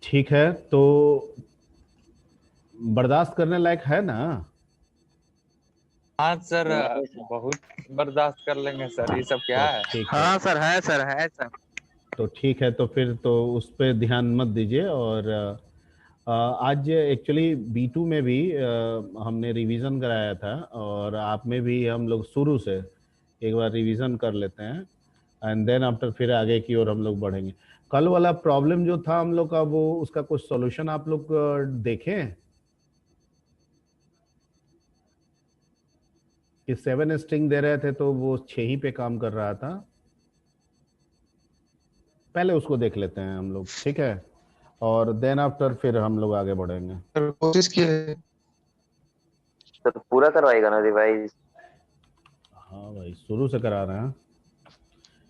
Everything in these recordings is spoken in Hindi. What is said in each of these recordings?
ठीक है, तो बर्दाश्त करने लायक है ना? हाँ सर, नहीं सर। बहुत बर्दाश्त कर लेंगे सर, ये सब तो क्या है। ठीक है। हाँ सर, है सर, है सर। तो ठीक है, तो फिर तो उस पे ध्यान मत दीजिए। और आज एक्चुअली B2 में भी हमने रिवीजन कराया था, और आप में भी हम लोग शुरू से एक बार रिवीजन कर लेते हैं, एंड देन आफ्टर फिर आगे की ओर हम लोग बढ़ेंगे। कल वाला प्रॉब्लम जो था हम लोग का, वो उसका कुछ सॉल्यूशन आप लोग देखें कि 7 स्ट्रिंग दे रहे थे तो वो 6 ही पे काम कर रहा था। पहले उसको देख लेते हैं हम लोग, ठीक है, और देन आफ्टर फिर हम लोग आगे बढ़ेंगे। सर कोशिश किए। तो पूरा करवाएगा ना रिवाइज? हाँ भाई, शुरू से करा रहे हैं।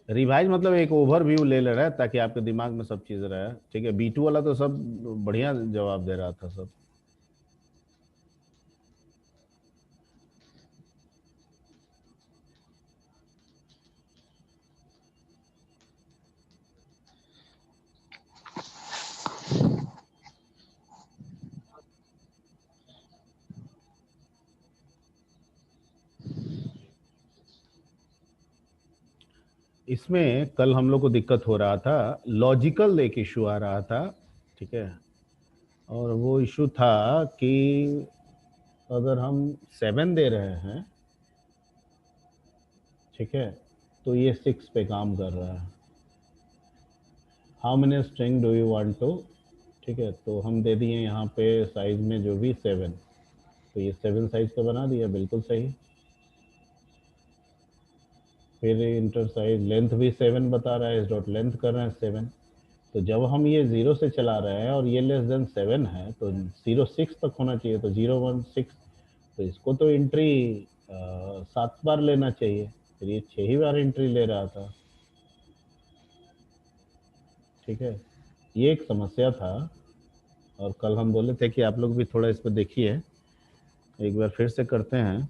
रिवाइज मतलब एक ओवरव्यू ले रहे हैं ताकि आपके दिमाग में सब चीज़ रहे। ठीक है, B2 वाला तो सब बढ़िया जवाब दे रहा था सब। इसमें कल हम लोग को दिक्कत हो रहा था, लॉजिकल एक इशू आ रहा था। ठीक है, और वो इशू था कि अगर हम 7 दे रहे हैं, ठीक है, तो ये 6 पे काम कर रहा है। How many string do you want to, ठीक है, तो हम दे दिए यहाँ पे साइज में जो भी 7, तो ये 7 साइज का बना दिया, बिल्कुल सही। फिर इंटर साइज लेंथ भी 7 बता रहा है, इस डॉट लेंथ कर रहे हैं 7। तो जब हम ये 0 से चला रहे हैं और ये लेस देन 7 है, तो 0 6 तक होना चाहिए, तो 0 1 6, तो इसको तो एंट्री 7 बार लेना चाहिए, फिर ये 6 ही बार एंट्री ले रहा था। ठीक है, ये एक समस्या था, और कल हम बोले थे कि आप लोग भी थोड़ा इस पर देखिए, एक बार फिर से करते हैं।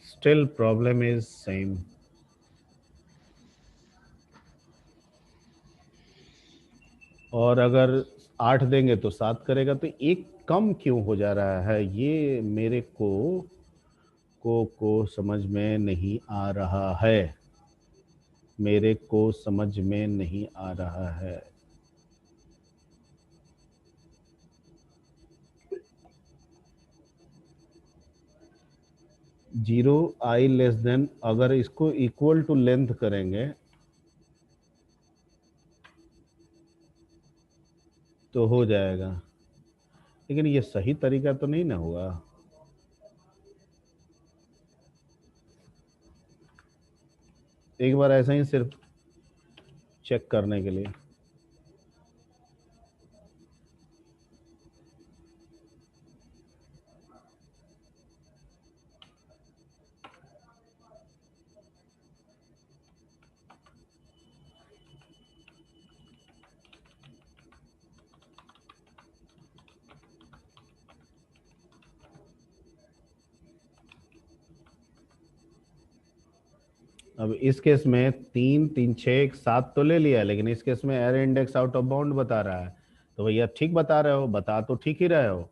Still problem is same. और अगर 8 देंगे तो 7 करेगा, तो एक कम क्यों हो जा रहा है, ये मेरे को समझ में नहीं आ रहा है, मेरे को समझ में नहीं आ रहा है। 0 i लेस देन, अगर इसको इक्वल टू लेंथ करेंगे तो हो जाएगा, लेकिन ये सही तरीका तो नहीं ना हुआ। एक बार ऐसा ही सिर्फ चेक करने के लिए। अब इस केस में 3 3 6 7 तो ले लिया, लेकिन इस केस में error index out of bound बता रहा है। तो भैया ठीक बता रहे हो, बता तो ठीक ही रहे हो।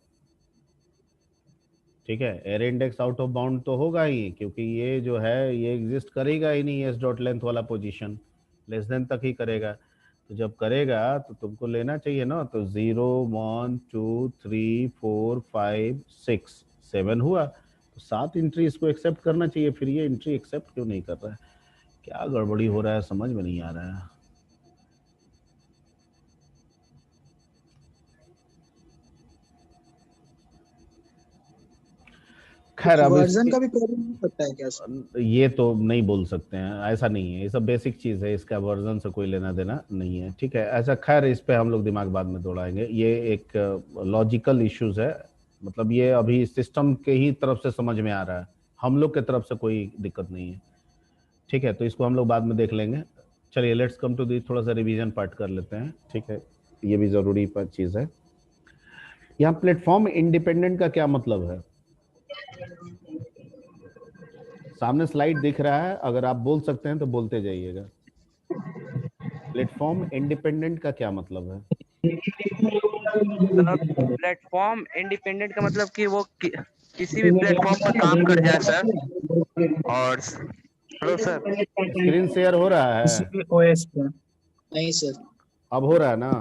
ठीक है, error index out of bound तो होगा ही, क्योंकि ये जो है ये एग्जिस्ट करेगा ही नहीं, एस डॉट लेंथ वाला पोजीशन लेस देन तक ही करेगा। तो जब करेगा तो तुमको लेना चाहिए ना, तो 0 1 2 3 4 5 6 7 हुआ, तो 7 एंट्री इसको एक्सेप्ट करना चाहिए। फिर ये एंट्री एक्सेप्ट क्यों नहीं कर रहा है? क्या गड़बड़ी हो रहा है, समझ में नहीं आ रहा है। खैर अब वर्जन का भी प्रॉब्लम हो सकता है क्या सर? ये तो नहीं बोल सकते हैं, ऐसा नहीं है, ये सब बेसिक चीज़ है, इसका वर्जन से कोई लेना देना नहीं है, ठीक है। ऐसा खैर इस पे हम लोग दिमाग बाद में दौड़ाएंगे, ये एक लॉजिकल इश्यूज है, मतलब ये अभी सिस्टम के ही तरफ से समझ में आ रहा है, हम लोग के तरफ से कोई दिक्कत नहीं है, ठीक है। तो इसको हम लोग बाद में देख लेंगे। चलिए लेट्स कम टू दी, थोड़ा सा रिवीजन पार्ट कर लेते हैं, ठीक है, ये भी ज़रूरी चीज़ है। यहाँ प्लेटफॉर्म इंडिपेंडेंट का क्या मतलब है? सामने स्लाइड दिख रहा है, अगर आप बोल सकते हैं तो बोलते जाइएगा। प्लेटफॉर्म इंडिपेंडेंट का क्या मतलब है? प्लेटफॉर्म इंडिपेंडेंट का मतलब कि वो किसी भी प्लेटफॉर्म पर काम कर जाए सर। और हेलो सर, स्क्रीन शेयर हो रहा है? ओएस पे नहीं सर। अब हो रहा है ना?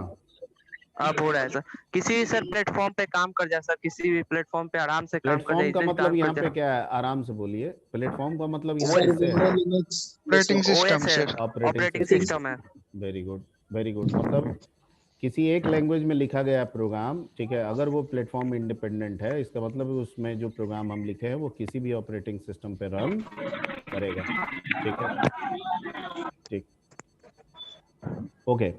अब हो रहा है सर। किसी भी सर प्लेटफॉर्म पे काम कर जाए सर, किसी भी प्लेटफॉर्म पे आराम से काम कर प्लेटफॉर्म जाए, का इजीली मतलब काम यहाँ कर पे जाए। क्या है, आराम से बोलिए। प्लेटफॉर्म का मतलब यहाँ सर किससे है? Operating system sir, operating system है। Very good, very good. मतलब किसी एक लैंग्वेज में लिखा गया प्रोग्राम, ठीक है, अगर वो प्लेटफॉर्म इंडिपेंडेंट है, इसका मतलब उसमें जो प्रोग्राम हम लिखे हैं वो किसी भी ऑपरेटिंग सिस्टम पे रन करेगा, ठीक है, ठीक, ओके।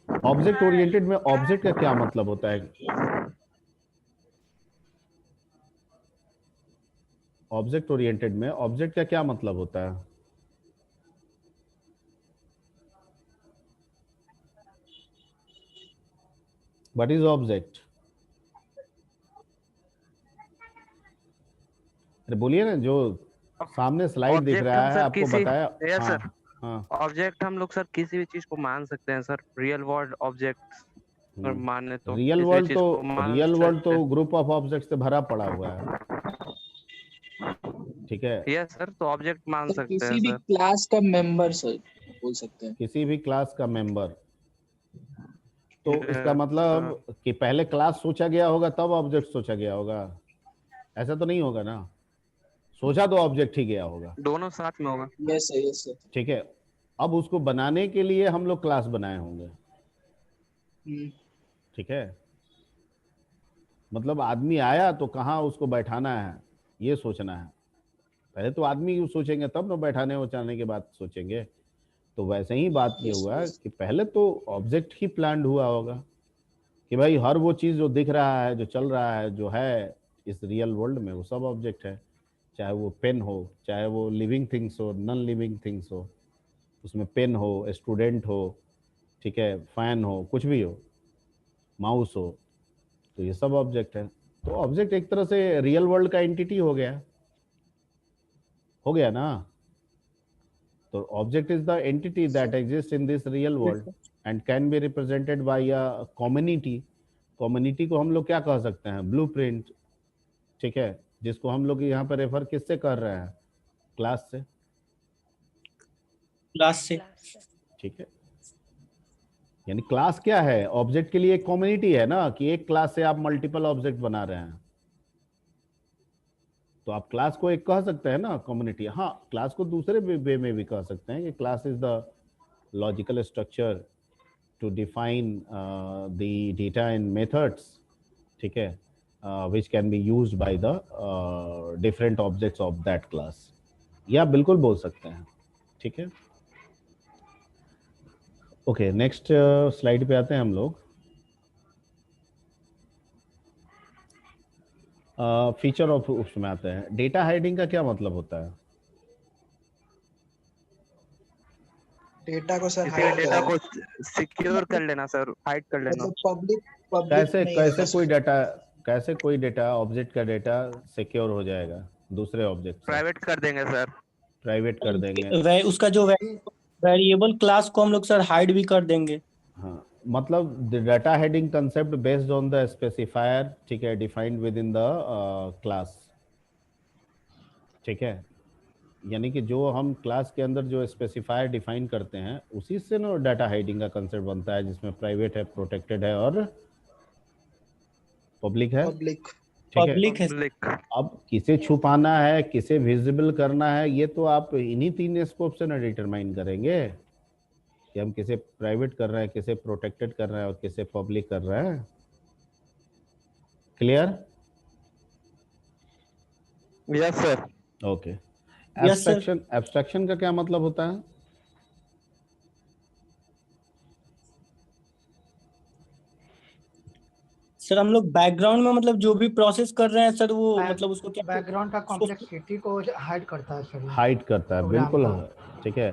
ऑब्जेक्ट ओरिएंटेड में ऑब्जेक्ट का क्या मतलब होता है? ऑब्जेक्ट ओरिएंटेड में ऑब्जेक्ट का क्या मतलब होता है? What is object? अरे बोलिए ना, जो सामने स्लाइड दिख ऑब्जेक्ट रहा हम है सर आपको किसी, बताया। यस हाँ, सर, हाँ, ऑब्जेक्ट हम लोग सर किसी भी चीज को मान सकते हैं सर, रियल वर्ल्ड ऑब्जेक्ट और माने तो रियल किसी भी वर्ल्ड चीज तो, को मान रियल वर्ल्ड सकते तो हैं। ग्रुप ऑफ ऑब्जेक्ट से भरा पड़ा हुआ है, ठीक है। यस सर, तो ऑब्जेक्ट मान तो सकते हैं किसी भी सर। क्लास का मेंबर सर बोल सकते हैं। किसी भी क्लास का मेंबर, तो इसका Yes, sir। मतलब कि पहले क्लास सोचा गया होगा तब ऑब्जेक्ट सोचा गया होगा, ऐसा तो नहीं होगा ना, सोचा तो ऑब्जेक्ट ही गया होगा, दोनों साथ में होगा। Yes sir, yes sir. ठीक है। अब उसको बनाने के लिए हम लोग क्लास बनाए होंगे, ठीक है। मतलब आदमी आया तो कहाँ उसको बैठाना है ये सोचना है, पहले तो आदमी सोचेंगे तब ना बैठाने उठाने के बाद सोचेंगे। तो वैसे ही बात ये यस हुआ यस। कि पहले तो ऑब्जेक्ट ही प्लान्ड हुआ होगा कि भाई हर वो चीज़ जो दिख रहा है, जो चल रहा है, जो है इस रियल वर्ल्ड में, वो सब ऑब्जेक्ट है, चाहे वो पेन हो, चाहे वो लिविंग थिंग्स हो, नॉन लिविंग थिंग्स हो, उसमें पेन हो, स्टूडेंट हो, ठीक है, फैन हो, कुछ भी हो, माउस हो, तो ये सब ऑब्जेक्ट है। तो ऑब्जेक्ट एक तरह से रियल वर्ल्ड का एंटिटी हो गया ना। तो object is the entity that exist in this real world and can be represented by a community. Community को हम लोग क्या कह सकते हैं? ब्लूप्रिंट, ठीक है, जिसको हम लोग यहाँ पर रेफर किससे कर रहे हैं? क्लास से, क्लास से। ठीक है। यानी क्लास क्या है? ऑब्जेक्ट के लिए एक कम्युनिटी है ना, कि एक क्लास से आप मल्टीपल ऑब्जेक्ट बना रहे हैं, तो आप क्लास को एक कह सकते हैं ना कम्युनिटी। हाँ, क्लास को दूसरे वे में भी कह सकते हैं कि class is the logical structure to define the data in methods, ठीक है, which can be used by the different objects of that class. ये आप बिल्कुल बोल सकते हैं, ठीक है। ओके, नेक्स्ट स्लाइड पे आते हैं हम लोग। फीचर ऑफ उसमें आते हैं। डेटा हाइडिंग का क्या मतलब होता है? डेटा को सर किसी भी हाइड डेटा करना, को सिक्योर कर लेना सर, हाइड कर लेना। मतलब पब्लिक पब्लिक कैसे नहीं कैसे होगा कोई सर। डाटा, कैसे कोई डेटा, ऑब्जेक्ट का डेटा सिक्योर हो जाएगा दूसरे ऑब्जेक्ट से? प्राइवेट कर देंगे सर। प्राइवेट कर देंगे। उसका जो वेरिएबल क्लास को हम लोग सर हाइड भी कर देंगे। हाँ, मतलब the data heading concept based on the specifier, ठीक है, defined with in the class, ठीक है। यानी कि जो हम क्लास के अंदर जो स्पेसिफायर डिफाइन करते हैं उसी से ना डाटा हाइडिंग का कंसेप्ट बनता है, जिसमें प्राइवेट है, प्रोटेक्टेड है और पब्लिक है। पब्लिक। ठीक है। पब्लिक है। पब्लिक। अब किसे छुपाना है, किसे विजिबल करना है, ये तो आप इन्हीं 3 स्कोप से ना डिटरमाइन करेंगे कि हम किसे प्राइवेट कर रहे हैं, किसे प्रोटेक्टेड कर रहे हैं और किसे पब्लिक कर रहे हैं। Clear? Yes sir. Okay. Yes sir. Abstraction का क्या मतलब होता है? सर हम लोग बैकग्राउंड में मतलब जो भी प्रोसेस कर रहे हैं सर, वो मतलब उसको क्या बैकग्राउंड का उसको कॉम्प्लेक्सिटी को हाइड करता है सर। हाइड करता है, प्रोग्राम बिल्कुल। का। ठीक है।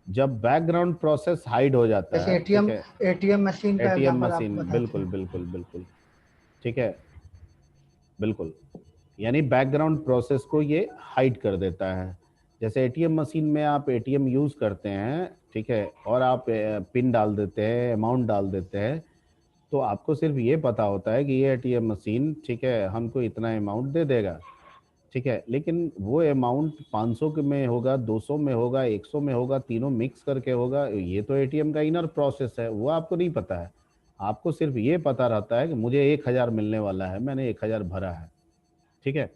जब बैकग्राउंड प्रोसेस हाइड हो जाता जैसे है, ठीक एटीएम है, एटीएम मशीन का एटीएम एग्जांपल आपको मशीन, बताते बिल्कुल हैं। बिल्कुल बिल्कुल। ठीक है, बिल्कुल। यानी बैकग्राउंड प्रोसेस को ये हाइड कर देता है। जैसे एटीएम मशीन में आप एटीएम यूज करते हैं, ठीक है, और आप पिन डाल देते हैं, अमाउंट डाल देते हैं, तो आपको सिर्फ ये पता होता है कि ये एटीएम मशीन, ठीक है, हमको इतना अमाउंट दे देगा। ठीक है, लेकिन वो अमाउंट 500 के में होगा, 200 में होगा, 100 में होगा, तीनों मिक्स करके होगा, ये तो एटीएम का इनर प्रोसेस है, वो आपको नहीं पता है। आपको सिर्फ ये पता रहता है कि मुझे 1000 मिलने वाला है, मैंने 1000 भरा है। ठीक है,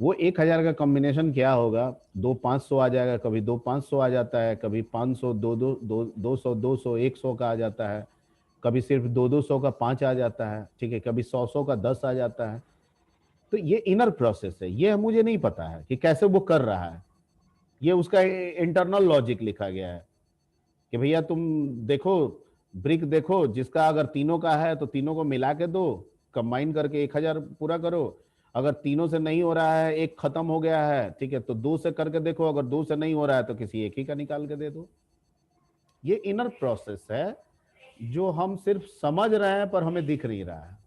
वो 1000 का कॉम्बिनेशन क्या होगा, 2 500 आ जाएगा, कभी 2 500 आ जाता है, कभी 500, 200, 200, 100 का आ जाता है, कभी सिर्फ 200 का 5 आ जाता है। ठीक है, कभी 100 का 10 आ जाता है। तो ये इनर प्रोसेस है, ये मुझे नहीं पता है कि कैसे वो कर रहा है। ये उसका इंटरनल लॉजिक लिखा गया है कि भैया तुम देखो, ब्रिक देखो, जिसका अगर तीनों का है तो तीनों को मिला के दो, कंबाइन करके 1000 पूरा करो। अगर तीनों से नहीं हो रहा है, एक खत्म हो गया है, ठीक है, तो 2 से करके देखो, अगर 2 से नहीं हो रहा है तो किसी एक ही का निकाल के दे दो। ये इनर प्रोसेस है जो हम सिर्फ समझ रहे हैं पर हमें दिख नहीं रहा है।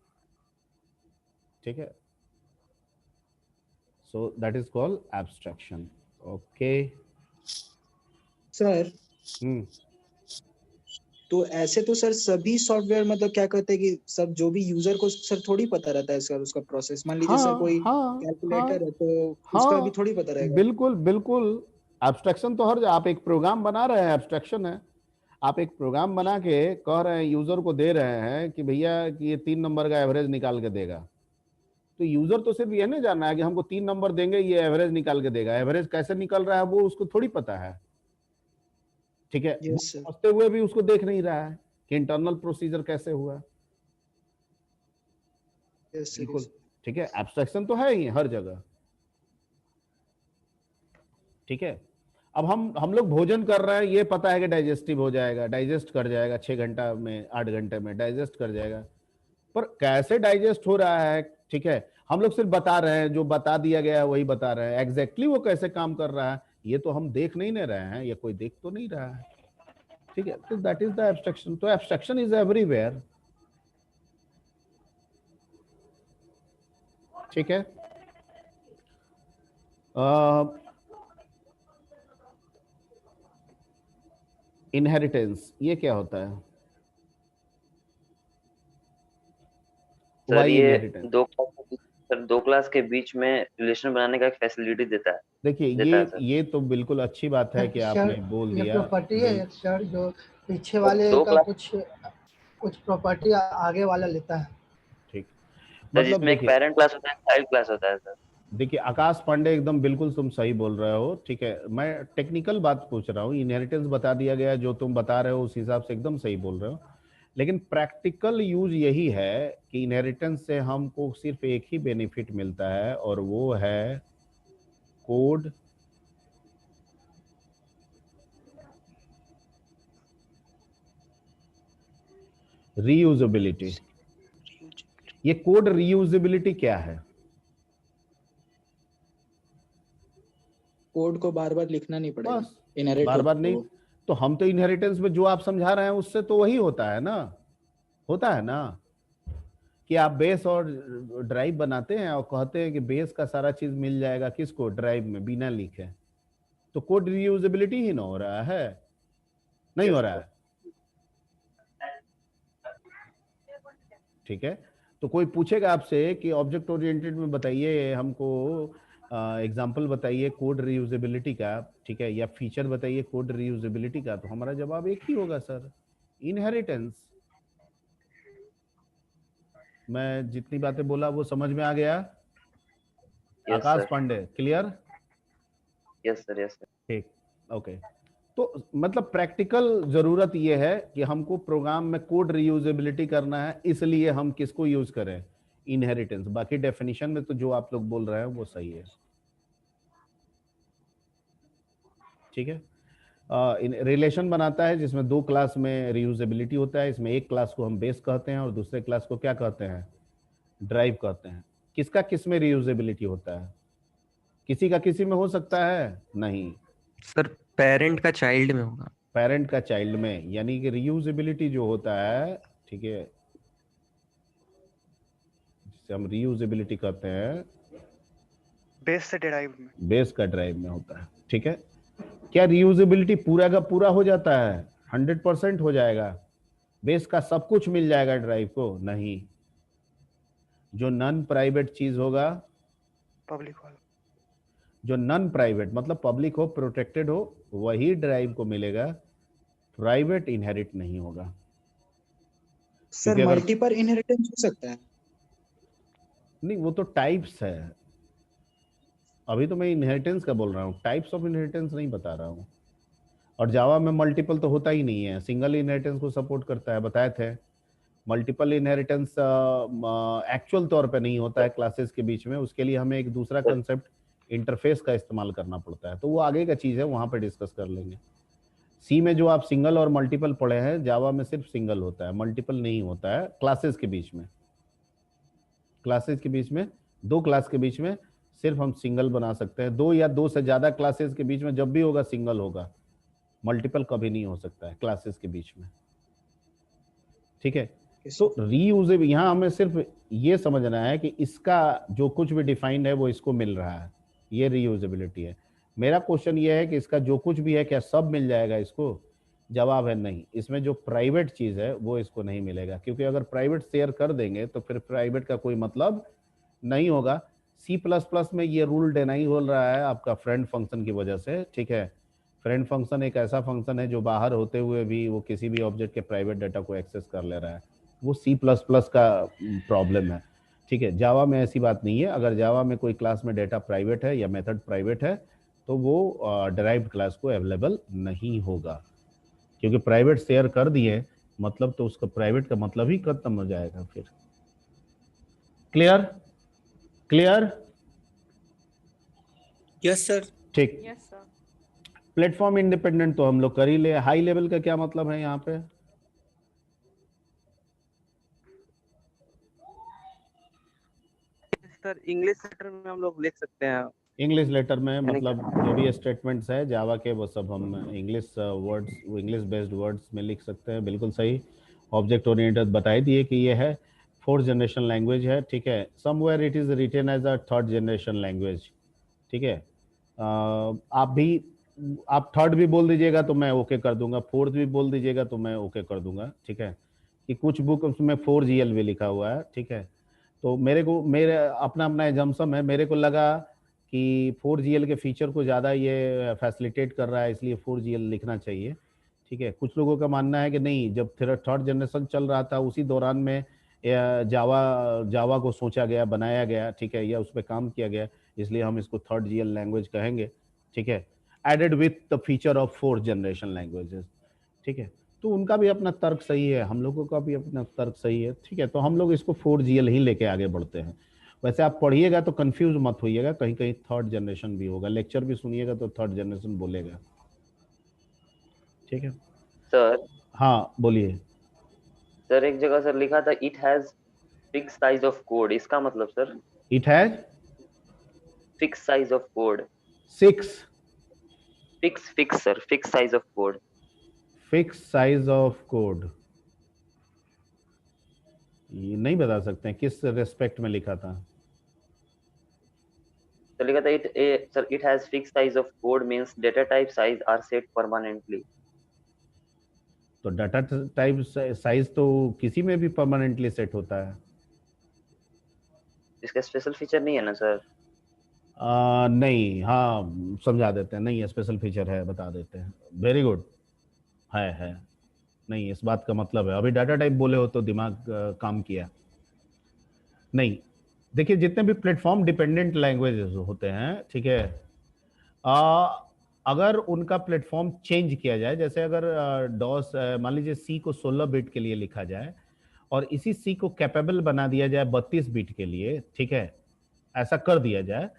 ठीक है, so that is called abstraction. Okay. Sir तो ऐसे तो सर सभी सॉफ्टवेयर मतलब क्या कहते हैं कि सब जो भी यूजर को सर थोड़ी पता रहता है सर उसका प्रोसेस। मान लीजिए सर कोई कैलकुलेटर है तो उसका भी थोड़ी पता रहेगा। बिल्कुल बिल्कुल। एब्स्ट्रैक्शन तो हर, आप एक प्रोग्राम बना रहे हैं, एब्स्ट्रैक्शन है। आप एक प्रोग्राम बना के कह रहे हैं, यूजर को दे रहे हैं कि भैया कि ये 3 नंबर का एवरेज निकाल के देगा। तो यूजर तो सिर्फ ये नहीं जानना है कि हमको 3 नंबर देंगे, ये एवरेज निकाल के देगा। एवरेज कैसे निकल रहा है वो उसको थोड़ी पता है। ठीक है, समझते हुए भी उसको देख नहीं रहा है कि इंटरनल प्रोसीजर कैसे हुआ। बिल्कुल। ठीक है, एब्स्ट्रैक्शन तो है ही हर जगह। ठीक है, अब हम लोग भोजन कर रहे हैं, ये पता है कि डाइजेस्टिव हो जाएगा, डाइजेस्ट कर जाएगा 6 घंटा में, 8 घंटे में डाइजेस्ट कर जाएगा, पर कैसे डाइजेस्ट हो रहा है, ठीक है, हम लोग सिर्फ बता रहे हैं, जो बता दिया गया है वही बता रहे हैं। एग्जैक्टली वो कैसे काम कर रहा है ये तो हम देख नहीं रहे हैं, ये कोई देख तो नहीं रहा है। ठीक है, तो दैट इज द एब्स्ट्रैक्शन। तो एब्स्ट्रैक्शन इज एवरीवेयर। ठीक है, इनहेरिटेंस ये क्या होता है? सर ये दो क्लास के बीच में रिलेशन बनाने का एक फैसिलिटी देता है। देखिए ये तो बिल्कुल अच्छी बात है कि आपने बोल दिया। ये प्रॉपर्टी है एक सर जो पीछे वाले का कुछ प्रॉपर्टी आगे वाला लेता है। ठीक, मतलब जिसमें एक पेरेंट क्लास होता है, चाइल्ड क्लास होता है सर। देखिए आकाश पांडे, एकदम बिल्कुल तुम सही बोल रहे हो। ठीक है, मैं टेक्निकल बात पूछ रहा हूँ। इनहेरिटेंस बता दिया गया, जो तुम बता रहे हो उस हिसाब से एकदम सही बोल रहे हो, लेकिन प्रैक्टिकल यूज यही है कि इनहेरिटेंस से हमको सिर्फ एक ही बेनिफिट मिलता है और वो है कोड रीयूजेबिलिटी। ये कोड रीयूजेबिलिटी क्या है? कोड को बार बार लिखना नहीं पड़ेगा, बस इनहेरिट बार बार नहीं। तो हम तो इनहेरिटेंस में जो आप समझा रहे हैं उससे तो वही होता है ना, कि आप बेस और ड्राइव बनाते हैं और कहते हैं कि बेस का सारा चीज मिल जाएगा किसको, ड्राइव में, बिना लिखे। तो कोड रीयूजेबिलिटी ही ना हो रहा है, नहीं हो रहा है। ठीक है, तो कोई पूछेगा आपसे कि ऑब्जेक्ट ओरिएंटेड में बताइए हमको एग्जाम्पल बताइए कोड रीयूजेबिलिटी का, ठीक है, या फीचर बताइए कोड रीयूजेबिलिटी का, तो हमारा जवाब एक ही होगा सर, इनहेरिटेंस। मैं जितनी बातें बोला वो समझ में आ गया? Aakash Pandey, clear? Yes sir, yes sir. ठीक, ओके। तो मतलब प्रैक्टिकल जरूरत ये है कि हमको प्रोग्राम में कोड रीयूजेबिलिटी करना है, इसलिए हम किसको यूज करें, इनहेरिटेंस। बाकी डेफिनेशन में तो जो आप लोग बोल रहे हैं वो सही है, ठीक है। रिलेशन बनाता है जिसमें दो क्लास में रीयूजेबिलिटी होता है। इसमें एक क्लास को हम बेस कहते हैं और दूसरे क्लास को क्या कहते हैं, ड्राइव कहते हैं। किसका किस में रीयूजेबिलिटी होता है? किसी का किसी में हो सकता है? नहीं सर, पेरेंट का चाइल्ड में होगा। पेरेंट का चाइल्ड में, यानी कि रीयूजेबिलिटी जो होता है, ठीक है, जिसे हम रीयूजेबिलिटी कहते हैं, बेस से ड्राइव में, बेस का ड्राइव में होता है, ठीक है। क्या रीयूजेबिलिटी पूरा का पूरा हो जाता है, 100% हो जाएगा, बेस का सब कुछ मिल जाएगा ड्राइव को? नहीं। जो नॉन प्राइवेट चीज होगा, पब्लिक वाला, जो नॉन प्राइवेट मतलब पब्लिक हो, प्रोटेक्टेड हो, वही ड्राइव को मिलेगा, प्राइवेट इनहेरिट नहीं होगा। सर मल्टीपल इनहेरिटेंस हो सकता है? नहीं, वो तो टाइप्स है, अभी तो मैं इनहेरिटेंस का बोल रहा हूँ, टाइप्स ऑफ इनहेरिटेंस नहीं बता रहा हूँ। और जावा में मल्टीपल तो होता ही नहीं है, सिंगल इनहेरिटेंस को सपोर्ट करता है, बताए थे। मल्टीपल इनहेरिटेंस एक्चुअल तौर पे नहीं होता है क्लासेस के बीच में, उसके लिए हमें एक दूसरा कंसेप्ट इंटरफेस का इस्तेमाल करना पड़ता है, तो वो आगे का चीज़ है, वहाँ पे डिस्कस कर लेंगे। सी में जो आप सिंगल और मल्टीपल पढ़े हैं, जावा में सिर्फ सिंगल होता है, मल्टीपल नहीं होता है क्लासेस के बीच में। क्लासेस के बीच में, दो क्लास के बीच में सिर्फ हम सिंगल बना सकते हैं, दो या दो से ज्यादा क्लासेस के बीच में जब भी होगा सिंगल होगा, मल्टीपल कभी नहीं हो सकता है क्लासेस के बीच में, ठीक है। तो रीयूजेबल, यहाँ हमें सिर्फ ये समझना है कि इसका जो कुछ भी डिफाइंड है वो इसको मिल रहा है, ये रीयूजेबिलिटी है। मेरा क्वेश्चन ये है कि इसका जो कुछ भी है क्या सब मिल जाएगा इसको? जवाब है नहीं, इसमें जो प्राइवेट चीज है वो इसको नहीं मिलेगा, क्योंकि अगर प्राइवेट शेयर कर देंगे तो फिर प्राइवेट का कोई मतलब नहीं होगा। C++ में ये रूल डिनाई हो रहा है आपका फ्रेंड फंक्शन की वजह से, ठीक है। फ्रेंड फंक्शन एक ऐसा फंक्शन है जो बाहर होते हुए भी वो किसी भी ऑब्जेक्ट के प्राइवेट डाटा को एक्सेस कर ले रहा है, वो C++ का प्रॉब्लम है, ठीक है। जावा में ऐसी बात नहीं है। अगर जावा में कोई क्लास में डाटा प्राइवेट है या मेथड प्राइवेट है तो वो डिराइव्ड क्लास को अवेलेबल नहीं होगा, क्योंकि प्राइवेट शेयर कर दिए मतलब तो उसका प्राइवेट का मतलब ही खत्म हो जाएगा फिर। क्लियर? क्लियर? Yes sir. ठीक। Yes sir. प्लेटफॉर्म इंडिपेंडेंट तो हम लोग कर ही ले। हाई लेवल का क्या मतलब है यहाँ पे? सर इंग्लिश लेटर में हम लोग लिख सकते हैं। इंग्लिश लेटर में मतलब जो भी स्टेटमेंट्स है जावा के वो सब हम English words, English based words में लिख सकते हैं, बिल्कुल सही। ऑब्जेक्ट ओरिएंटेड बता दिए कि ये है 4th जनरेशन लैंग्वेज है, ठीक है। Somewhere it is written as a 3rd generation language, ठीक है। आप 3rd भी बोल दीजिएगा तो मैं ओके कर दूंगा, 4th भी बोल दीजिएगा तो मैं ओके कर दूंगा, ठीक है। कि कुछ बुक उसमें 4GL भी लिखा हुआ है, ठीक है। तो मेरे अपना एजम्पशन है, मेरे को लगा कि 4GL के फीचर को ज़्यादा ये फैसिलिटेट कर रहा है इसलिए 4GL लिखना चाहिए, ठीक है। कुछ लोगों का मानना है कि नहीं, जब 3rd जनरेशन चल रहा था उसी दौरान में जावा को सोचा गया, बनाया गया, ठीक है, या उस पर काम किया गया, इसलिए हम इसको 3rd लैंग्वेज कहेंगे, ठीक है। Added with the feature of 4th generation languages, ठीक है। तो उनका भी अपना तर्क सही है, हम लोगों का भी अपना तर्क सही है, ठीक है। तो हम लोग इसको 4GL ही लेके आगे बढ़ते हैं। वैसे आप पढ़िएगा तो कंफ्यूज मत होइएगा, कहीं कहीं 3rd जनरेशन भी होगा, लेक्चर भी सुनिएगा तो 3rd जनरेशन बोलेगा, ठीक है सर। हाँ बोलिए सर एक जगह सर लिखा था it has fix size of code, इसका मतलब sir? It has fix size of code. Fix sir, fix size of code. Fix size of code ये नहीं बता सकते हैं किस रेस्पेक्ट में लिखा था। तो लिखा था it has fix size of code means data type size are set permanently. तो डाटा टाइप साइज तो किसी में भी परमानेंटली सेट होता है। इसका स्पेशल फीचर नहीं है ना सर? नहीं, हाँ समझा देते हैं, नहीं स्पेशल फीचर है, बता देते हैं। वेरी गुड, है नहीं, इस बात का मतलब है। अभी डाटा टाइप बोले हो तो दिमाग काम किया। नहीं, देखिए जितने भी प्लेटफॉर्म डिपेंडेंट लैंग्वेजेस होते हैं, ठीक है, आ, अगर उनका प्लेटफॉर्म चेंज किया जाए, जैसे अगर डॉस मान लीजिए सी को 16 बिट के लिए लिखा जाए और इसी सी को कैपेबल बना दिया जाए 32 बिट के लिए, ठीक है, ऐसा कर दिया जाए,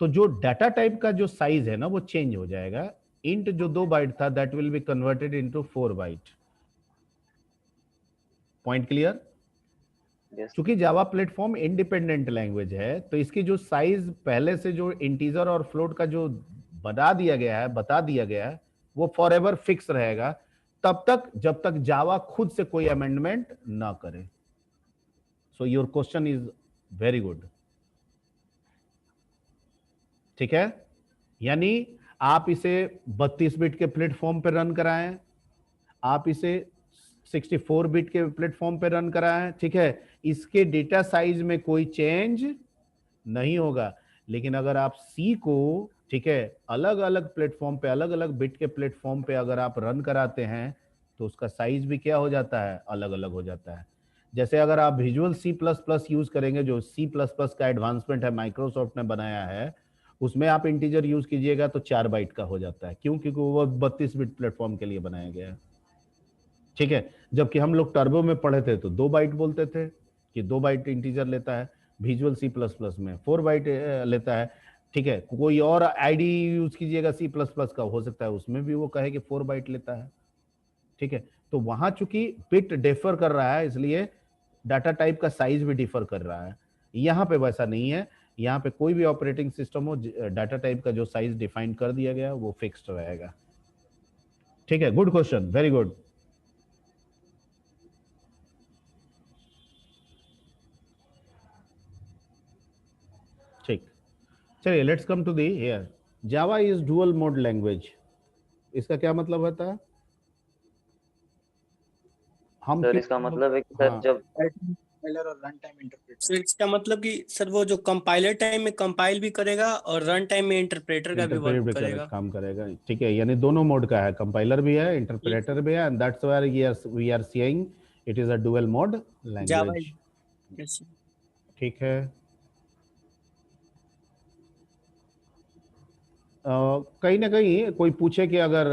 तो जो डाटा टाइप का जो साइज है ना वो चेंज हो जाएगा। इंट जो 2 बाइट था that will be converted into 4 byte. Point clear? चूंकि जावा प्लेटफॉर्म इंडिपेंडेंट लैंग्वेज है तो इसकी जो साइज पहले से जो इंटीजर और फ्लोट का जो बता दिया गया है वो फॉर एवर फिक्स रहेगा, तब तक जब तक जावा खुद से कोई अमेंडमेंट ना करे। So your question is very good, ठीक है। यानी आप इसे 32 बिट के प्लेटफॉर्म पे रन कराएं, आप इसे 64 बिट के प्लेटफॉर्म पे रन कराएं, ठीक है, इसके डेटा साइज में कोई चेंज नहीं होगा। लेकिन अगर आप सी को, ठीक है, अलग अलग प्लेटफॉर्म पे, अलग अलग बिट के प्लेटफॉर्म पे अगर आप रन कराते हैं तो उसका साइज भी क्या हो जाता है, अलग अलग हो जाता है। जैसे अगर आप visual C plus plus use करेंगे, जो सी प्लस प्लस का एडवांसमेंट है माइक्रोसॉफ्ट ने बनाया है, उसमें आप इंटीजर यूज कीजिएगा तो 4 बाइट का हो जाता है। क्यों? क्योंकि वो 32 बिट प्लेटफॉर्म के लिए बनाया गया है, ठीक है। जबकि हम लोग टर्बो में पढ़े थे तो 2 बाइट बोलते थे कि 2 बाइट इंटीजर लेता है, विजुअल सी प्लस प्लस में 4 बाइट लेता है, ठीक है। कोई और आईडी यूज कीजिएगा सी प्लस प्लस का, हो सकता है उसमें भी वो कहे कि 4 बाइट लेता है, ठीक है। तो वहां चूंकि बिट डिफर कर रहा है इसलिए डाटा टाइप का साइज भी डिफर कर रहा है। यहाँ पे वैसा नहीं है, यहाँ पे कोई भी ऑपरेटिंग सिस्टम हो, डाटा टाइप का जो साइज डिफाइन कर दिया गया वो फिक्स्ड रहेगा, ठीक है। Good question, very good. ठीक, चलिए let's come to the here. Java is dual mode language, इसका क्या मतलब होता है? हम सर इसका मतलब है कि सर जब कंपाइलर और रन टाइम इंटरप्रेटर, सर इसका मतलब कि सर वो जो कंपाइलर टाइम में कंपाइल भी करेगा और रन टाइम में इंटरप्रेटर का भी वर्क करेगा, काम करेगा, ठीक है। यानी दोनों मोड का है, कंपाइलर भी है, इंटरप्रेटर भी है, and that's why we are saying it is a dual mode language, ठीक है। कहीं ना कहीं कोई पूछे कि अगर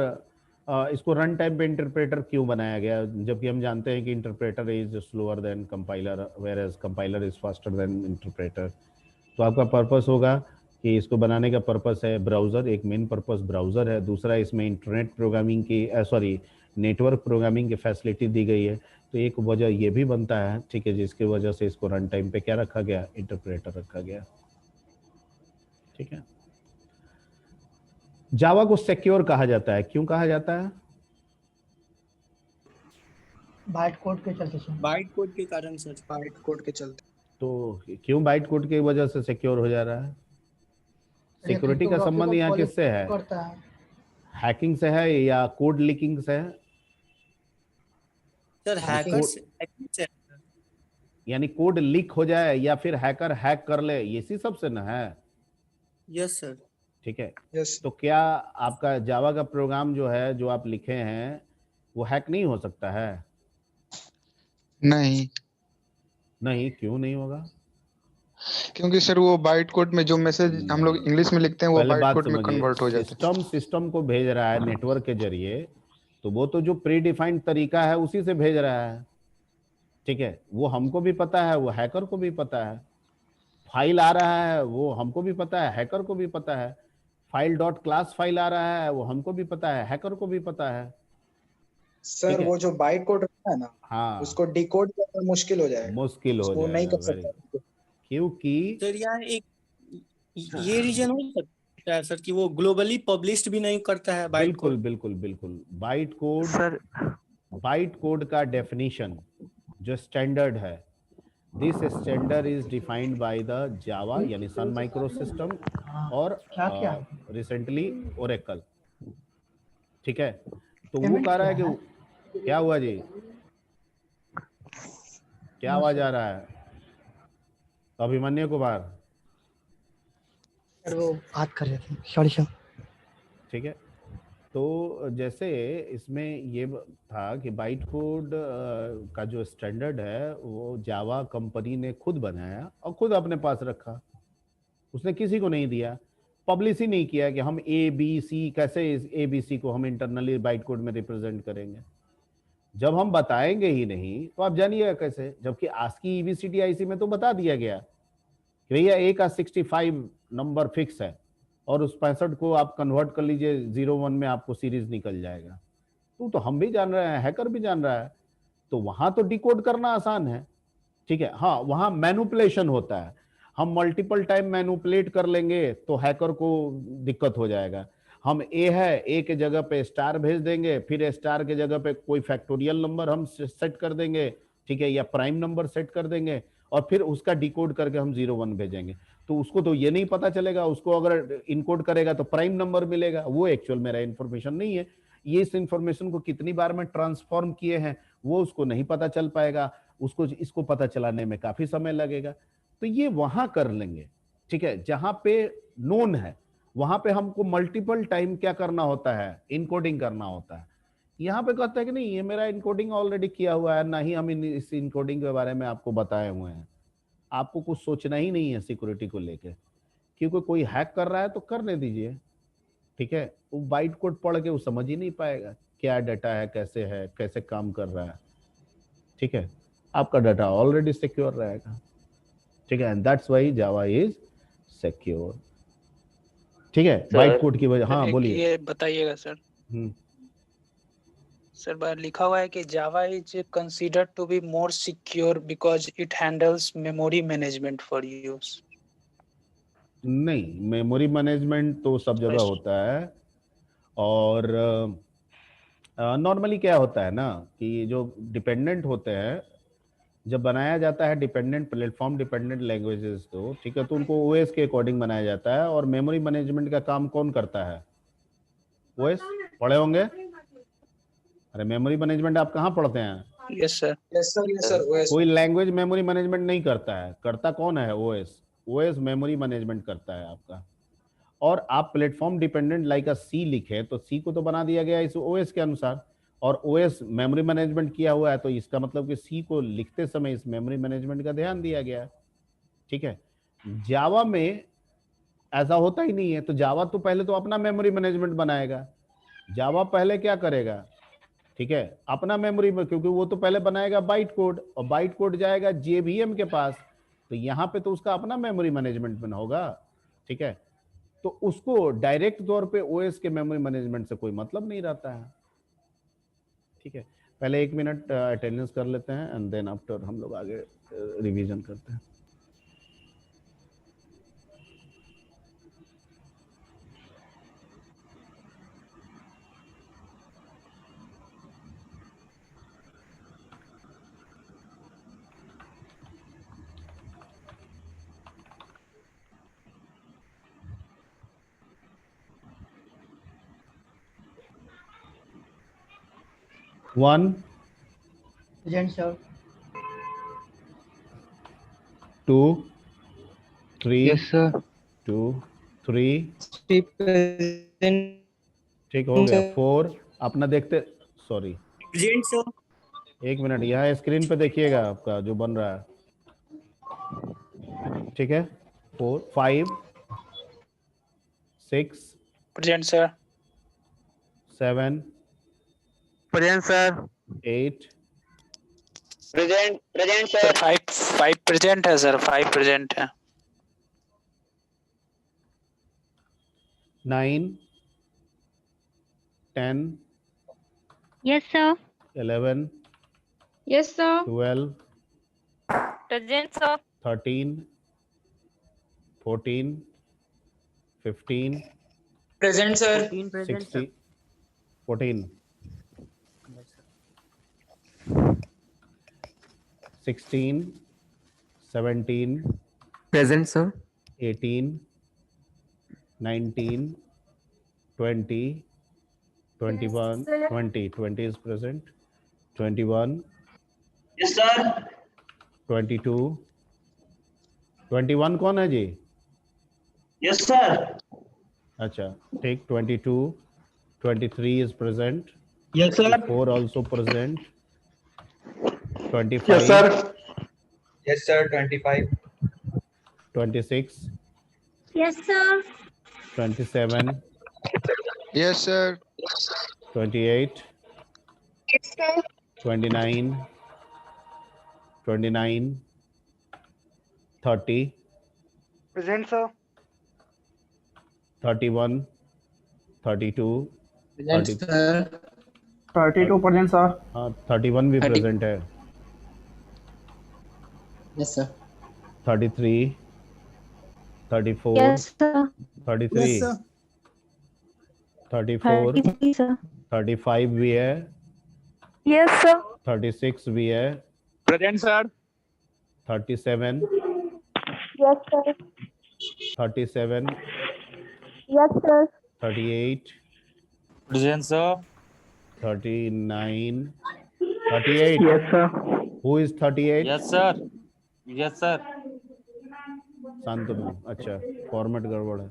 इसको रन टाइम पे इंटरप्रेटर क्यों बनाया गया, जबकि हम जानते हैं कि interpreter is slower than compiler whereas compiler is faster than interpreter. तो आपका पर्पस होगा कि इसको बनाने का पर्पस है ब्राउज़र, एक मेन पर्पस ब्राउज़र है, दूसरा इसमें इंटरनेट प्रोग्रामिंग की सॉरी नेटवर्क प्रोग्रामिंग की फैसिलिटी दी गई है। तो एक वजह ये भी बनता है, ठीक है, जिसकी वजह से इसको रन टाइम पे क्या रखा गया, इंटरप्रेटर रखा गया, ठीक है। जावा को सिक्योर कहा जाता है, क्यों कहा जाता है? बाइट कोड के चलते सर, बाइट कोड के कारण सर, बाइट कोड के चलते। तो क्यों बाइट कोड की वजह से सिक्योर हो जा रहा है? सिक्योरिटी का संबंध यहाँ किससे है? हैकिंग से है या कोड लीकिंग से है? सर हैकिंग से, यानी कोड लीक हो जाए या फिर हैकर हैक कर ले, इसी सब से ना है। यस सर, ठीक है। यस। तो क्या आपका जावा का प्रोग्राम जो है, जो आप लिखे हैं, वो हैक नहीं हो सकता है? नहीं, क्यों नहीं होगा? क्योंकि सर वो बाइट कोड में जो मैसेज हम लोग इंग्लिश में लिखते हैं वो बाइट कोड में कन्वर्ट हो जाता है। सिस्टम को भेज रहा है नेटवर्क के जरिए, तो वो तो जो प्री डिफाइंड तरीका है उसी से भेज रहा है, ठीक है। वो हमको भी पता है, वो हैकर को भी पता है। फाइल आ रहा है वो हमको भी पता है, हैकर को भी पता है। फाइल डॉट क्लास फाइल आ रहा है वो हमको भी पता है, हैकर को भी पता है। सर वो जो बाइट कोड रहता है ना, हाँ, उसको डिकोड करना मुश्किल हो जाएगा, उसको नहीं कर सकता, क्योंकि सर यार एक ये रीजन हो सकता है सर कि वो ग्लोबली पब्लिश्ड भी नहीं करता है बाइट कोड। बिल्कुल बाइट कोड का डेफिनेशन जो स्टैंडर्ड है, this standard is defined by the Java यानी सन माइक्रो सिस्टम और रिसेंटली ओरेकल, ठीक है। तो वो कह रहा है कि क्या हुआ जी, क्या आवाज आ रहा है? अभिमन्यु कुमार सर वो बात कर रहे थे, सॉरी सर। ठीक है, तो जैसे इसमें ये था कि बाइट कोड का जो स्टैंडर्ड है वो जावा कंपनी ने खुद बनाया और खुद अपने पास रखा, उसने किसी को नहीं दिया, पब्लिश ही नहीं किया कि हम ए बी सी, कैसे इस ए बी सी को हम इंटरनली बाइट कोड में रिप्रेजेंट करेंगे। जब हम बताएंगे ही नहीं तो आप जानिएगा कैसे, जबकि आस्की EBCDIC में तो बता दिया गया कि भैया ए का 65 नंबर फिक्स है और उस 65 को आप कन्वर्ट कर लीजिए 01 में आपको सीरीज निकल जाएगा। तो हम भी जान रहे हैं, हैकर भी जान रहा है, तो वहां तो डिकोड करना आसान है। ठीक है, हाँ वहां मैनुपुलेशन होता है, हम मल्टीपल टाइम मैनुपुलेट कर लेंगे तो हैकर को दिक्कत हो जाएगा। हम ए है, ए के जगह पे स्टार भेज देंगे, फिर स्टार के जगह पे कोई फैक्टोरियल नंबर हम सेट कर देंगे, ठीक है, या प्राइम नंबर सेट कर देंगे और फिर उसका डिकोड करके हम 01 भेजेंगे। तो उसको तो ये नहीं पता चलेगा, उसको अगर इनकोड करेगा तो प्राइम नंबर मिलेगा, वो एक्चुअल मेरा इंफॉर्मेशन नहीं है। ये इस इंफॉर्मेशन को कितनी बार में ट्रांसफॉर्म किए हैं वो उसको नहीं पता चल पाएगा, उसको इसको पता चलाने में काफी समय लगेगा। तो ये वहां कर लेंगे, ठीक है, जहां पे नोन है वहां पे हमको मल्टीपल टाइम क्या करना होता है, इनकोडिंग करना होता है। यहाँ पे कहता है कि नहीं ये मेरा इनकोडिंग ऑलरेडी किया हुआ है, ना ही हम इस इनकोडिंग के बारे में आपको बताए हुए हैं, आपको कुछ सोचना ही नहीं है सिक्योरिटी को लेके, क्योंकि कोई हैक कर रहा है तो करने दीजिए। ठीक है, वो बाइट कोड पढ़ के वो समझ ही नहीं पाएगा क्या डाटा है, कैसे काम कर रहा है। ठीक है, आपका डाटा ऑलरेडी सिक्योर रहेगा। ठीक है, and that's why Java is secure. ठीक है, बाइट कोड की वजह। हाँ बोलिए। ये बताइएगा सर। सर बाहर लिखा हुआ है कि Java is considered to be more secure because it handles memory management for use. नहीं, मेमोरी मैनेजमेंट तो सब जगह होता है, और नॉर्मली क्या होता है ना कि जो डिपेंडेंट होते हैं, जब बनाया जाता है डिपेंडेंट प्लेटफॉर्म डिपेंडेंट लैंग्वेजेस, तो ठीक है, तो उनको ओएस के अकॉर्डिंग बनाया जाता है। और मेमोरी मैनेजमेंट का काम कौन करता है? ओएस पढ़े होंगे। अरे मेमोरी मैनेजमेंट आप कहाँ पढ़ते हैं? Yes sir, yes sir, yes sir. OS कोई लैंग्वेज मेमोरी मैनेजमेंट नहीं करता है, करता कौन है? ओएस। ओएस मेमोरी मैनेजमेंट करता है आपका। और आप प्लेटफॉर्म डिपेंडेंट लाइक सी लिखे तो सी को तो बना दिया गया इस ओएस के अनुसार, और ओएस मेमोरी मैनेजमेंट किया हुआ है, तो इसका मतलब कि सी को लिखते समय इस मेमोरी मैनेजमेंट का ध्यान दिया गया है। ठीक है, जावा में ऐसा होता ही नहीं है। तो जावा तो पहले तो अपना मेमोरी मैनेजमेंट बनाएगा। जावा पहले क्या करेगा? ठीक है, अपना मेमोरी में, क्योंकि वो तो पहले बनाएगा बाइट कोड, और बाइट कोड जाएगा जेवीएम के पास, तो यहाँ पे तो उसका अपना मेमोरी मैनेजमेंट में होगा। ठीक है, तो उसको डायरेक्ट तौर पे ओएस के मेमोरी मैनेजमेंट से कोई मतलब नहीं रहता है। ठीक है, पहले 1 मिनट अटेंडेंस कर लेते हैं एंड देन आफ्टर हम लोग आगे रिवीजन करते हैं। One. Present sir. 2, 3. Yes sir. 2, 3. Present. ठीक हो गया। 4 अपना देखते, सॉरी प्रेजेंट सर। 1 मिनट, यहाँ स्क्रीन पे देखिएगा आपका जो बन रहा है। ठीक है, 4, 5, 6, present sir. 7, present sir. 8, present sir. 5 present है सर, 5 प्रेजेंट है। 9, 10, Yes, sir. 11, Yes, sir. 12, Present, sir. 13, 14, 15, present sir. 16, 14, 16, 17, Present sir. 18, 19, 20, 21, 20 is present, 21, yes sir. 22, 21 कौन है जी? Yes, sir. अच्छा, take 22, 23 is present. Yes, sir. 24 also present. 25. Yes, sir. Yes, sir. 25. 26. Yes, sir. 27. Yes, sir. 28. Yes, sir. 29. 29. 30. Present, sir. 31. 32. Present, 30, sir. 32%, sir. हाँ 31 भी 30. प्रेजेंट है. Yes, sir. 33. 34. Yes, sir. 33. Yes, sir. 34. 33, sir. 35 भी है. Yes, sir. 36 भी है. Present sir. 37. Yes, sir. 37. Yes, sir. 38. Present sir. 39. 38. Yes, sir. Who is 38? Yes sir. Yes sir. Shantanu. अच्छा, फॉर्मेट गड़बड़ है.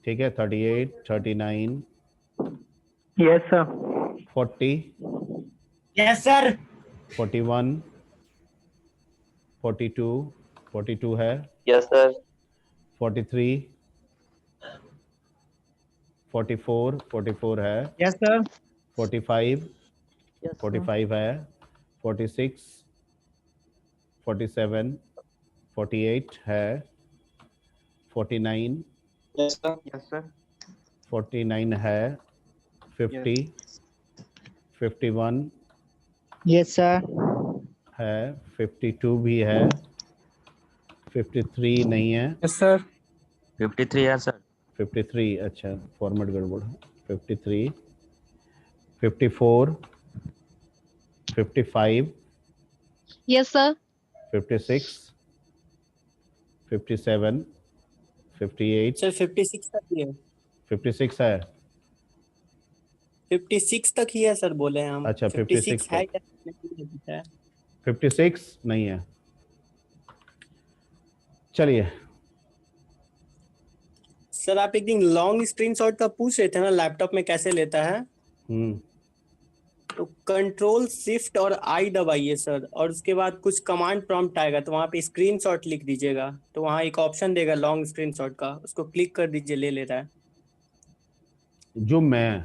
ठीक है. 38, 39. Yes, sir. 40. Yes, sir. 41. 42. 42 है. Yes, sir. 43. 44. 44 है. Yes, sir. 45. Yes, 45 है. 46. 47. 48 है. 49. Yes, sir. Yes, sir. 49 है. 50. 51 Yes, sir. है. 52 भी है. 53 नहीं है. Yes, sir. 53 है सर. 53. अच्छा, फॉर्मेट गड़बड़ है. 53. 54. 55. Yes, sir. 56. 57. 58. सर 56 तक ही है. 56 है. 56 तक ही है सर, बोले हैं हम. अच्छा, 56 है तक. या नहीं है? 56 नहीं है. चलिए. सर आप एक दिन लॉन्ग स्क्रीनशॉट का पूछ रहे थे ना, लैपटॉप में कैसे लेता है. तो कंट्रोल शिफ्ट और आई दबाइए सर, और उसके बाद कुछ कमांड प्रॉम्प्ट आएगा, तो वहाँ पे स्क्रीनशॉट लिख दीजिएगा. तो वहाँ एक ऑप्शन देगा लॉन्ग स्क्रीनशॉट का, उसको क्लिक कर दीजिए, ले लेता है. जूम में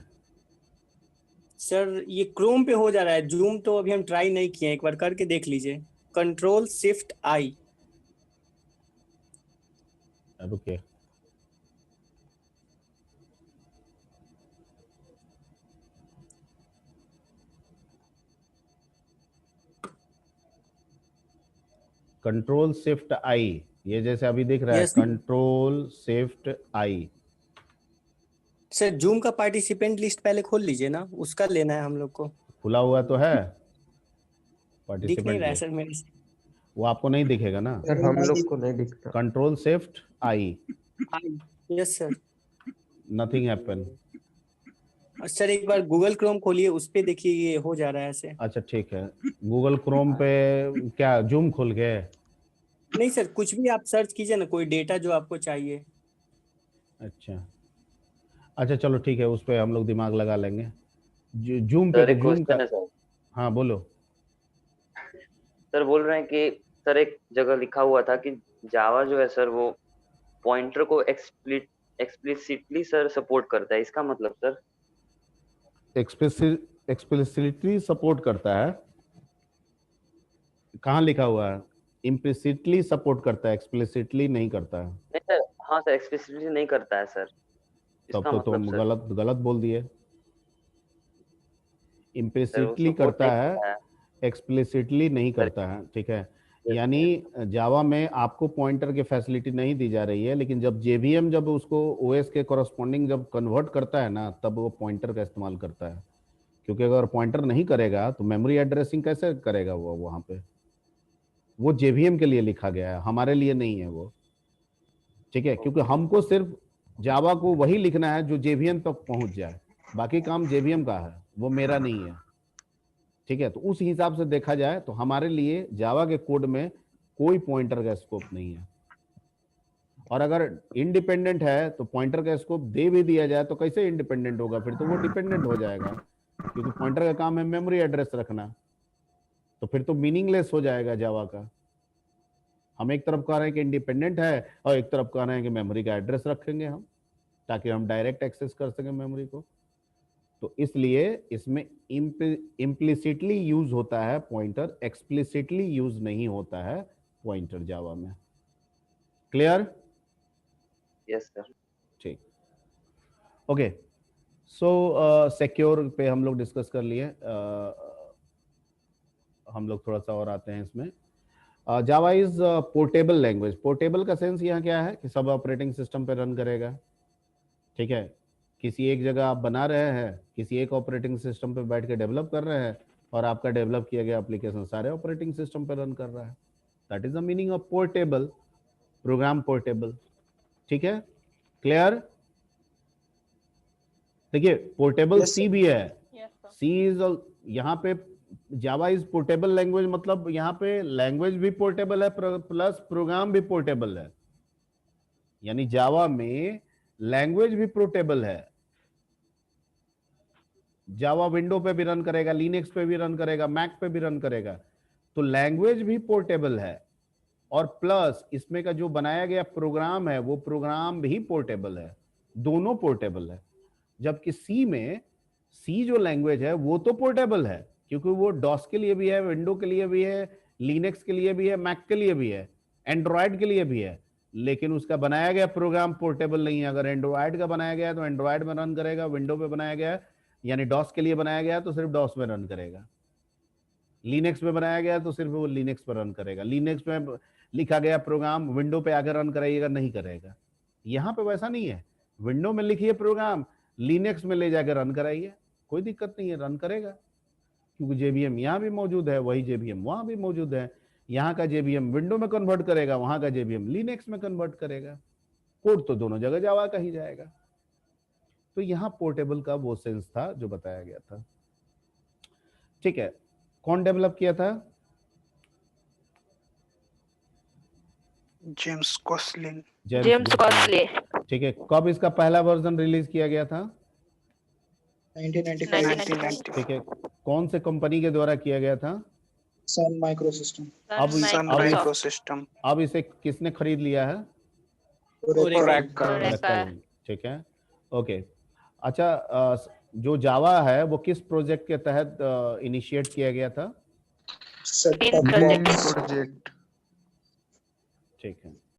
सर ये क्रोम पे हो जा रहा है. जूम तो अभी हम ट्राई नहीं किए, एक बार करके देख लीजिए. कंट्रोल शिफ्ट आई. रुकिए. कंट्रोल शिफ्ट आई, ये जैसे अभी दिख रहा है. कंट्रोल शिफ्ट आई. सर जूम का पार्टिसिपेंट लिस्ट पहले खोल लीजिए ना, उसका लेना है हम लोग को. खुला हुआ तो है दिख नहीं पार्टिसिपेंट रहा है लिस्ट. सर मेरे से. वो आपको नहीं दिखेगा ना. सर हम लोग को नहीं दिखता. Control shift I. Yes sir. Nothing happen. Sir एक बार गूगल क्रोम खोलिए, उस पे देखिए ये हो जा रहा है ऐसे. अच्छा ठीक है. गूगल क्रोम पे क्या जूम खुल गए? नहीं सर, कुछ भी आप सर्च कीजिए ना, कोई डेटा जो आपको चाहिए. अच्छा अच्छा, चलो ठीक है, उस पे हम लोग दिमाग लगा लेंगे. जूम पे जूम का. हाँ बोलो. सर बोल रहे हैं कि सर एक जगह लिखा हुआ था कि जावा जो है सर वो पॉइंटर को एक्सप्लिसिटली सर सपोर्ट करता है. इसका मतलब सर एक्सप्लिसिटली सपोर्ट करता है. कहाँ लिखा हुआ है? इम्प्लिसिटली सपोर्ट करता है, एक्सप्लिसिटली नहीं करता है. नहीं सर. हाँ सर, एक्सप्लिसिटली नहीं करता है सर. तब तो तुम गलत बोल दिए. इम्प्लिसिटली करता है, एक्सप्लिसिटली नहीं करता है. ठीक है. यानी जावा में आपको पॉइंटर की फैसिलिटी नहीं दी जा रही है, लेकिन जब जेवीएम जब उसको ओएस के कॉरस्पॉन्डिंग जब कन्वर्ट करता है ना, तब वो पॉइंटर का इस्तेमाल करता है. क्योंकि अगर पॉइंटर नहीं करेगा तो मेमोरी एड्रेसिंग कैसे करेगा वो वहाँ पे? वो जेवीएम के लिए लिखा गया है, हमारे लिए नहीं है वो. ठीक है. क्योंकि हमको सिर्फ जावा को वही लिखना है जो जेवीएम तक पहुंच जाए. बाकी काम जेवीएम का है, वो मेरा नहीं है. ठीक है. तो उस हिसाब से देखा जाए तो हमारे लिए जावा के कोड में कोई पॉइंटर का स्कोप नहीं है. और अगर इंडिपेंडेंट है तो पॉइंटर का स्कोप दे भी दिया जाए तो कैसे इंडिपेंडेंट होगा, फिर तो वो डिपेंडेंट हो जाएगा, क्योंकि पॉइंटर का काम है मेमोरी एड्रेस रखना, तो फिर तो मीनिंगलेस हो जाएगा जावा का। हम एक तरफ कह रहे हैं कि इंडिपेंडेंट है और एक तरफ कह रहे हैं कि मेमोरी का एड्रेस रखेंगे हम, ताकि हम डायरेक्ट एक्सेस कर सकें मेमोरी को। तो इसलिए इसमें इम्प्लिसिटली यूज होता है पॉइंटर, एक्सप्लिसिटली यूज नहीं होता है पॉइंटर जावा में। क्लियर? Yes sir. ठीक, ओके। सो सिक्योर पे हम लोग डिस्कस कर लिए। हम लोग थोड़ा सा और आते हैं इसमें। Java is portable language. Portable का सेंस यहाँ क्या है कि सब ऑपरेटिंग सिस्टम पे रन करेगा, ठीक है। किसी एक जगह आप बना रहे हैं, किसी एक ऑपरेटिंग सिस्टम पे बैठ के डेवलप कर रहे हैं, और आपका डेवलप किया गया एप्लीकेशन सारे ऑपरेटिंग सिस्टम पे रन कर रहा है। That is the meaning of portable, program portable, ठीक है। क्लियर? देखिए पोर्टेबल सी भी है, सी इज यहाँ पे जावा इज पोर्टेबल लैंग्वेज, मतलब यहाँ पे लैंग्वेज भी पोर्टेबल है प्लस प्रोग्राम भी पोर्टेबल है, यानी जावा में लैंग्वेज भी पोर्टेबल है। जावा विंडो पे भी रन करेगा, लिनक्स पे भी रन करेगा, मैक पे भी रन करेगा, तो लैंग्वेज भी पोर्टेबल है, और प्लस इसमें का जो बनाया गया प्रोग्राम है वो प्रोग्राम भी पोर्टेबल है, दोनों पोर्टेबल है। जबकि सी में, सी जो लैंग्वेज है वो तो पोर्टेबल है, क्योंकि वो डॉस के लिए भी है, विंडो के लिए भी है, लिनक्स के लिए भी है, मैक के लिए भी है, एंड्रॉयड के लिए भी है, लेकिन उसका बनाया गया प्रोग्राम पोर्टेबल नहीं है। अगर एंड्रॉयड का बनाया गया है तो एंड्रॉयड में रन करेगा, विंडो पे बनाया गया यानी डॉस के लिए बनाया गया तो सिर्फ डॉस में रन करेगा, लिनक्स में बनाया गया तो सिर्फ वो लिनक्स पर रन करेगा, लिनक्स में लिखा गया प्रोग्राम विंडो पे आकर रन करेगा नहीं करेगा। यहाँ पे वैसा नहीं है, विंडो में लिखिए प्रोग्राम, लिनक्स में ले जाकर रन कराइए, कोई दिक्कत नहीं है, रन करेगा, क्योंकि जेबीएम यहाँ भी मौजूद है, वही जेबीएम वहां भी मौजूद है। यहाँ का जेबीएम विंडो में कन्वर्ट करेगा, वहां का जेबीएम लिनक्स में कन्वर्ट करेगा, कोड तो दोनों जगह जावा का ही जाएगा। तो यहाँ पोर्टेबल का वो सेंस था जो बताया गया था, ठीक है। कौन डेवलप किया था? जेम्स कॉस्लिन। James costly. ठीक है। कब इसका पहला वर्जन रिलीज किया गया था? 1995। ठीक है। कौन से कंपनी के द्वारा किया गया था? सन माइक्रोसिस्टम। अब इसे किसने खरीद लिया है? ओरेकल। ठीक है, ओके। अच्छा, जो जावा है वो किस प्रोजेक्ट के तहत इनिशिएट किया गया था? प्रोजेक्ट। ठीक है।